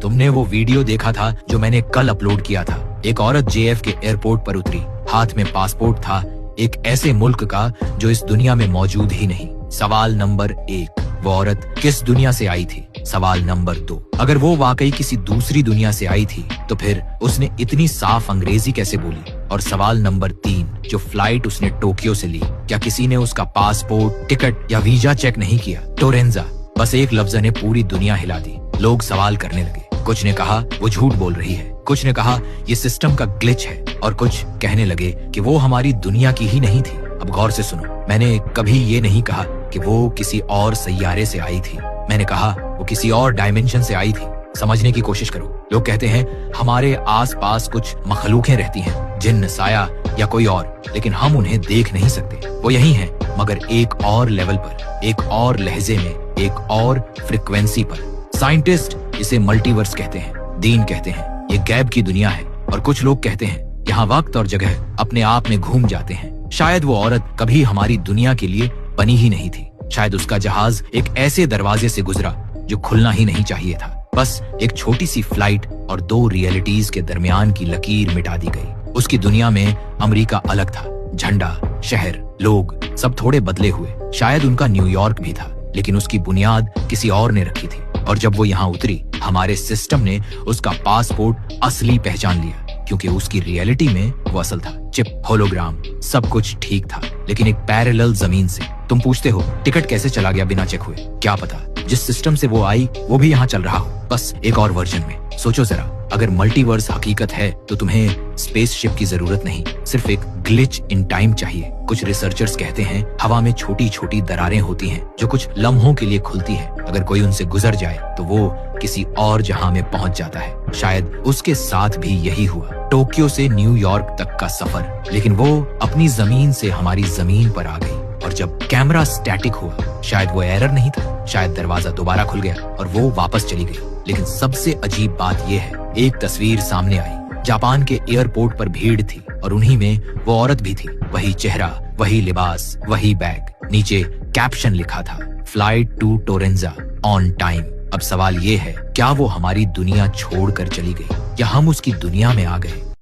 तुमने वो वीडियो देखा था जो मैंने कल अपलोड किया था। एक औरत JF के एयरपोर्ट पर उतरी, हाथ में पासपोर्ट था एक ऐसे मुल्क का जो इस दुनिया में मौजूद ही नहीं। सवाल नंबर 1, वो औरत किस दुनिया से आई थी? सवाल नंबर 2, अगर वो वाकई किसी दूसरी दुनिया से आई थी तो फिर उसने इतनी साफ अंग्रेजी कैसे बोली? और सवाल नंबर 3, जो फ्लाइट उसने टोक्यो से ली, क्या किसी ने उसका पासपोर्ट, टिकट या वीजा चेक नहीं किया? टोरेंजा। बस एक लफ्ज ने पूरी दुनिया हिला दी। लोग सवाल करने लगे। कुछ ने कहा वो झूठ बोल रही है, कुछ ने कहा ये सिस्टम का ग्लिच है, और कुछ कहने लगे कि वो हमारी दुनिया की ही नहीं थी। अब गौर से सुनो, मैंने कभी ये नहीं कहा कि वो किसी और सैयारे से आई थी। मैंने कहा वो किसी और डायमेंशन से आई थी। समझने की कोशिश करो। लोग कहते हैं हमारे आसपास कुछ मखलूकें रहती हैं, जिन्न, साया या कोई और, लेकिन हम उन्हें देख नहीं सकते। वो यही हैं, मगर एक और लेवल पर, एक और लहजे में, एक और फ्रिक्वेंसी पर। साइंटिस्ट इसे मल्टीवर्स कहते हैं, दीन कहते हैं ये गैब की दुनिया है, और कुछ लोग कहते हैं यहाँ वक्त और जगह अपने आप में घूम जाते हैं। शायद वो औरत कभी हमारी दुनिया के लिए बनी ही नहीं थी। शायद उसका जहाज एक ऐसे दरवाजे से गुजरा जो खुलना ही नहीं चाहिए था। बस एक छोटी सी फ्लाइट और 2 रियलिटीज के दरमियान की लकीर मिटा दी गई। उसकी दुनिया में अमेरिका अलग था, झंडा, शहर, लोग सब थोड़े बदले हुए। शायद उनका न्यूयॉर्क भी था, लेकिन उसकी बुनियाद किसी और ने रखी थी। और जब वो यहाँ उतरी, हमारे सिस्टम ने उसका पासपोर्ट असली पहचान लिया, क्योंकि उसकी रियलिटी में वो असल था। चिप, होलोग्राम, सब कुछ ठीक था, लेकिन एक पैरेलल जमीन से। तुम पूछते हो टिकट कैसे चला गया बिना चेक हुए? क्या पता जिस सिस्टम से वो आई वो भी यहाँ चल रहा हो, बस एक और वर्जन में। सोचो जरा, अगर मल्टीवर्स हकीकत है तो तुम्हें स्पेसशिप की जरूरत नहीं, सिर्फ एक ग्लिच इन टाइम चाहिए। कुछ रिसर्चर्स कहते हैं हवा में छोटी छोटी दरारें होती हैं जो कुछ लम्हों के लिए खुलती हैं। अगर कोई उनसे गुजर जाए तो वो किसी और जहां में पहुंच जाता है। शायद उसके साथ भी यही हुआ। टोक्यो से न्यूयॉर्क तक का सफर, लेकिन वो अपनी जमीन से हमारी जमीन पर आ गई। और जब कैमरा स्टैटिक हुआ, शायद वो एरर नहीं था, शायद दरवाजा दोबारा खुल गया और वो वापस चली गई। लेकिन सबसे अजीब बात यह है, एक तस्वीर सामने आई। जापान के एयरपोर्ट पर भीड़ थी और उन्हीं में वो औरत भी थी। वही चेहरा, वही लिबास, वही बैग। नीचे कैप्शन लिखा था, फ्लाइट टू टोरेंजा ऑन टाइम। अब सवाल ये है, क्या वो हमारी दुनिया छोड़कर चली गई या हम उसकी दुनिया में आ गए?